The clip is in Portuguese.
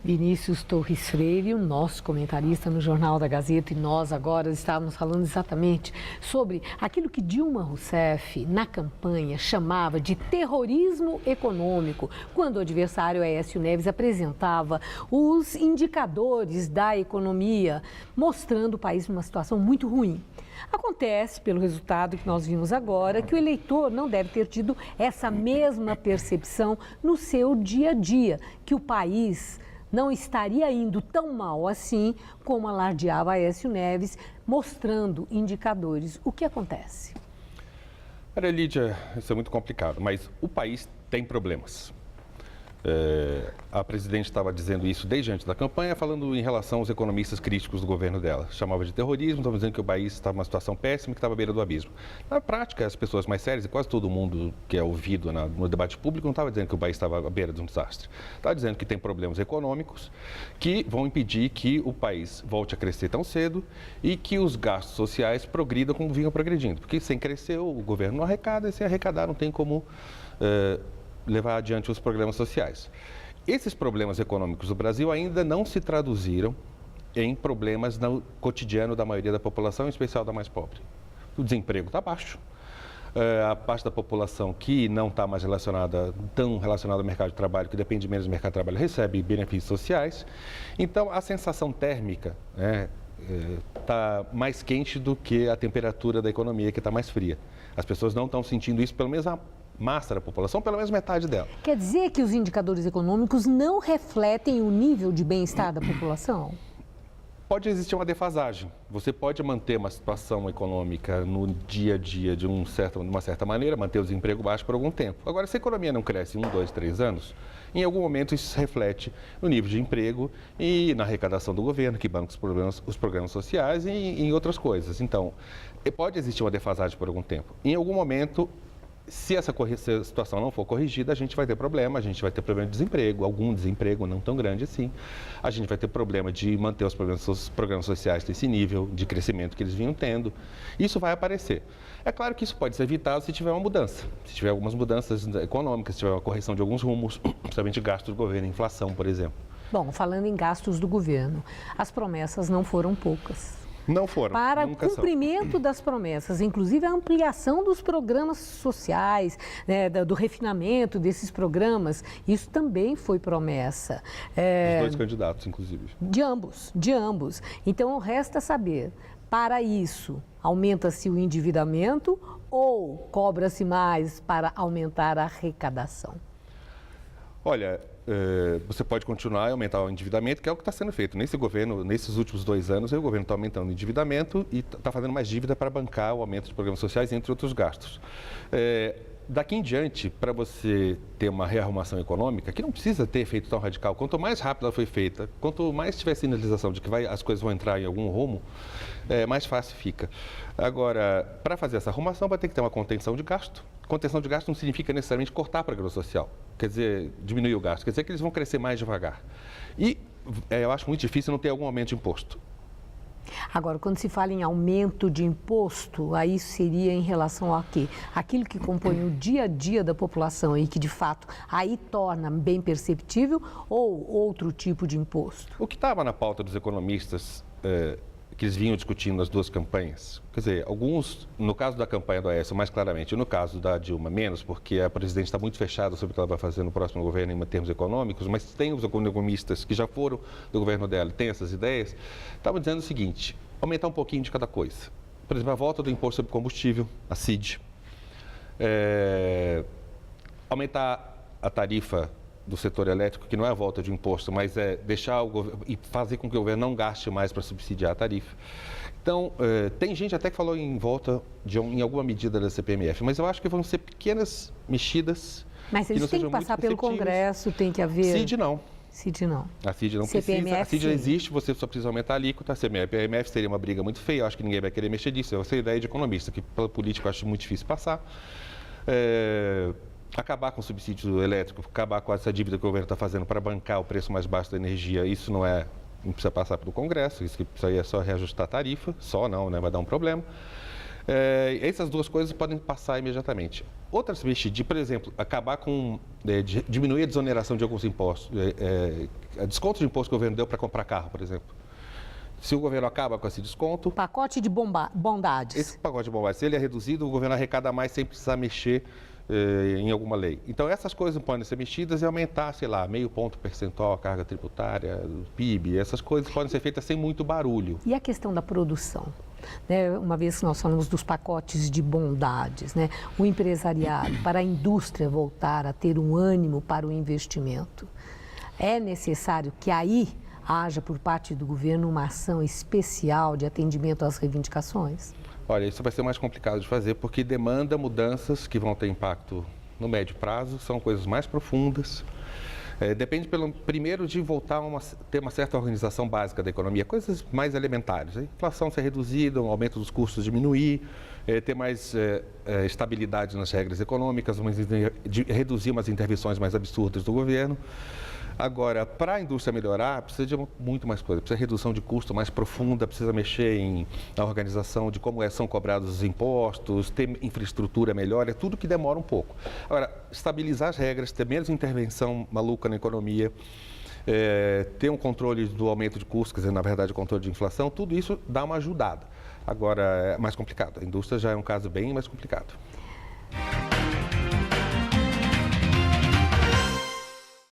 Vinícius Torres Freire, o nosso comentarista no Jornal da Gazeta, e nós agora estávamos falando exatamente sobre aquilo que Dilma Rousseff, na campanha, chamava de terrorismo econômico, quando o adversário Aécio Neves apresentava os indicadores da economia, mostrando o país numa situação muito ruim. Acontece, pelo resultado que nós vimos agora, que o eleitor não deve ter tido essa mesma percepção no seu dia a dia, que o país não estaria indo tão mal assim como alardeava Aécio Neves, mostrando indicadores. O que acontece? Olha, Lídia, isso é muito complicado, mas o país tem problemas. A presidente estava dizendo isso desde antes da campanha, falando em relação aos economistas críticos do governo dela. Chamava de terrorismo, estava dizendo que o país estava numa situação péssima, que estava à beira do abismo. Na prática, as pessoas mais sérias, e quase todo mundo que é ouvido no debate público, não estava dizendo que o país estava à beira de um desastre. Estava dizendo que tem problemas econômicos que vão impedir que o país volte a crescer tão cedo e que os gastos sociais progridam como vinham progredindo. Porque sem crescer, o governo não arrecada, e sem arrecadar não tem como levar adiante os programas sociais. Esses problemas econômicos do Brasil ainda não se traduziram em problemas no cotidiano da maioria da população, em especial da mais pobre. O desemprego está baixo. A parte da população que não está mais tão relacionada ao mercado de trabalho, que depende menos do mercado de trabalho, recebe benefícios sociais. Então, a sensação térmica está mais quente do que a temperatura da economia, que está mais fria. As pessoas não estão sentindo isso, pelo menos a massa da população, pelo menos metade dela. Quer dizer que os indicadores econômicos não refletem o nível de bem-estar da população? Pode existir uma defasagem. Você pode manter uma situação econômica no dia a dia de uma certa maneira, manter o desemprego baixo por algum tempo. Agora, se a economia não cresce 1, 2, 3 anos, em algum momento isso se reflete no nível de emprego e na arrecadação do governo, que banca os programas sociais e em outras coisas. Então, pode existir uma defasagem por algum tempo. Em algum momento, se essa situação não for corrigida, a gente vai ter problema de desemprego, algum desemprego não tão grande assim. A gente vai ter problema de manter os programas sociais nesse nível de crescimento que eles vinham tendo. Isso vai aparecer. É claro que isso pode ser evitado se tiver uma mudança, se tiver algumas mudanças econômicas, se tiver uma correção de alguns rumos, principalmente gastos do governo, inflação, por exemplo. Bom, falando em gastos do governo, as promessas não foram poucas. Não foram. Para o cumprimento das promessas, inclusive a ampliação dos programas sociais, né, do refinamento desses programas, isso também foi promessa. Dos dois candidatos, inclusive. De ambos. Então, resta saber, para isso, aumenta-se o endividamento ou cobra-se mais para aumentar a arrecadação? Olha, você pode continuar a aumentar o endividamento, que é o que está sendo feito. Nesse governo, nesses últimos 2 anos, o governo está aumentando o endividamento e está fazendo mais dívida para bancar o aumento de programas sociais, entre outros gastos. Daqui em diante, para você ter uma rearrumação econômica, que não precisa ter efeito tão radical, quanto mais rápido ela foi feita, quanto mais tiver sinalização de que as coisas vão entrar em algum rumo, mais fácil fica. Agora, para fazer essa arrumação, vai ter que ter uma contenção de gasto. Contenção de gasto não significa necessariamente cortar programa social, quer dizer, diminuir o gasto, quer dizer que eles vão crescer mais devagar. E eu acho muito difícil não ter algum aumento de imposto. Agora, quando se fala em aumento de imposto, aí seria em relação a quê? Aquilo que compõe o dia a dia da população e que, de fato, aí torna bem perceptível ou outro tipo de imposto? O que estava na pauta dos economistas, que eles vinham discutindo nas duas campanhas, quer dizer, alguns, no caso da campanha do Aécio, mais claramente, e no caso da Dilma, menos, porque a presidente está muito fechada sobre o que ela vai fazer no próximo governo em termos econômicos, mas tem os economistas que já foram do governo dela e têm essas ideias, estavam dizendo o seguinte: aumentar um pouquinho de cada coisa. Por exemplo, a volta do imposto sobre combustível, a CID, aumentar a tarifa do setor elétrico, que não é a volta de imposto, mas é deixar e fazer com que o governo não gaste mais para subsidiar a tarifa. Então, tem gente até que falou em volta em alguma medida da CPMF, mas eu acho que vão ser pequenas mexidas. Mas eles têm que passar pelo Congresso, tem que haver... CID não. CID não. A CID não CPMF, precisa. A CID já sim. existe, você só precisa aumentar a alíquota. A CPMF seria uma briga muito feia, eu acho que ninguém vai querer mexer disso. Essa é a ideia de economista, que pela política eu acho muito difícil passar. Acabar com o subsídio elétrico, acabar com essa dívida que o governo está fazendo para bancar o preço mais baixo da energia, isso não precisa passar pelo Congresso, isso aí é só reajustar a tarifa, só não, né, vai dar um problema. Essas duas coisas podem passar imediatamente. outras mexidinhas, por exemplo, acabar com, diminuir a desoneração de alguns impostos, desconto de imposto que o governo deu para comprar carro, por exemplo. Se o governo acaba com esse desconto... Pacote de bondades. Esse pacote de bondades, se ele é reduzido, o governo arrecada mais sem precisar mexer em alguma lei. Então, essas coisas podem ser mexidas e aumentar, sei lá, meio ponto percentual a carga tributária, PIB, essas coisas podem ser feitas sem muito barulho. E a questão da produção? Né, uma vez que nós falamos dos pacotes de bondades, né, o empresariado, para a indústria voltar a ter um ânimo para o investimento, é necessário que aí haja por parte do governo uma ação especial de atendimento às reivindicações? Olha, isso vai ser mais complicado de fazer porque demanda mudanças que vão ter impacto no médio prazo, são coisas mais profundas. Depende, primeiro, de voltar a ter uma certa organização básica da economia, coisas mais elementares. A inflação ser reduzida, o aumento dos custos diminuir, ter mais estabilidade nas regras econômicas, reduzir umas intervenções mais absurdas do governo. Agora, para a indústria melhorar, precisa de muito mais coisa. Precisa de redução de custo mais profunda, precisa mexer na organização de como são cobrados os impostos, ter infraestrutura melhor, é tudo que demora um pouco. Agora, estabilizar as regras, ter menos intervenção maluca na economia, ter um controle do aumento de custos, quer dizer, na verdade, o controle de inflação, tudo isso dá uma ajudada. Agora, é mais complicado. A indústria já é um caso bem mais complicado.